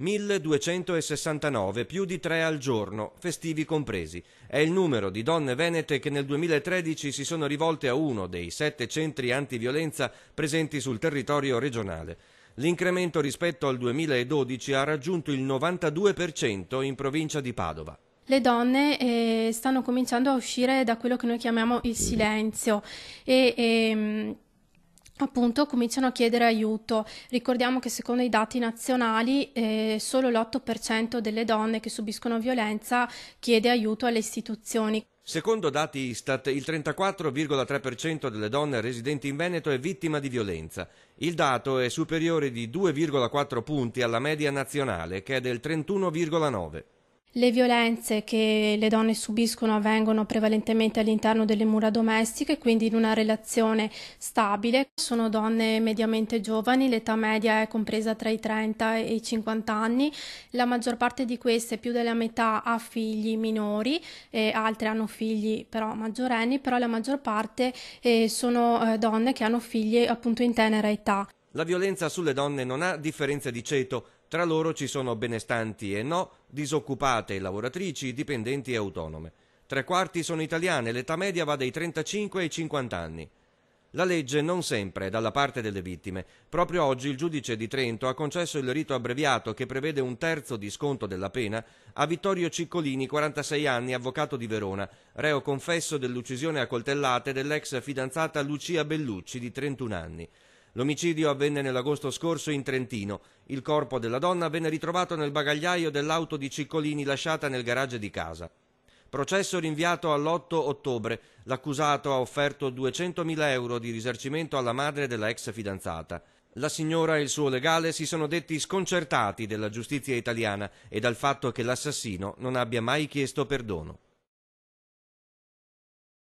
1269, più di 3 al giorno, festivi compresi. È il numero di donne venete che nel 2013 si sono rivolte a uno dei 7 centri antiviolenza presenti sul territorio regionale. L'incremento rispetto al 2012 ha raggiunto il 92% in provincia di Padova. Le donne stanno cominciando a uscire da quello che noi chiamiamo il silenzio e appunto cominciano a chiedere aiuto. Ricordiamo che secondo i dati nazionali solo l'8% delle donne che subiscono violenza chiede aiuto alle istituzioni. Secondo dati Istat, il 34,3% delle donne residenti in Veneto è vittima di violenza. Il dato è superiore di 2,4 punti alla media nazionale, che è del 31,9%. Le violenze che le donne subiscono avvengono prevalentemente all'interno delle mura domestiche, quindi in una relazione stabile. Sono donne mediamente giovani, l'età media è compresa tra i 30 e i 50 anni. La maggior parte di queste, più della metà, ha figli minori, altre hanno figli però maggiorenni, però la maggior parte sono donne che hanno figli appunto in tenera età. La violenza sulle donne non ha differenza di ceto. Tra loro ci sono benestanti e no, disoccupate e lavoratrici, dipendenti e autonome. 3/4 sono italiane, l'età media va dai 35 ai 50 anni. La legge non sempre è dalla parte delle vittime. Proprio oggi il giudice di Trento ha concesso il rito abbreviato che prevede 1/3 di sconto della pena a Vittorio Ciccolini, 46 anni, avvocato di Verona, reo confesso dell'uccisione a coltellate dell'ex fidanzata Lucia Bellucci, di 31 anni. L'omicidio avvenne nell'agosto scorso in Trentino. Il corpo della donna venne ritrovato nel bagagliaio dell'auto di Ciccolini lasciata nel garage di casa. Processo rinviato all'8 ottobre. L'accusato ha offerto 200.000 euro di risarcimento alla madre della ex fidanzata. La signora e il suo legale si sono detti sconcertati dalla giustizia italiana e dal fatto che l'assassino non abbia mai chiesto perdono.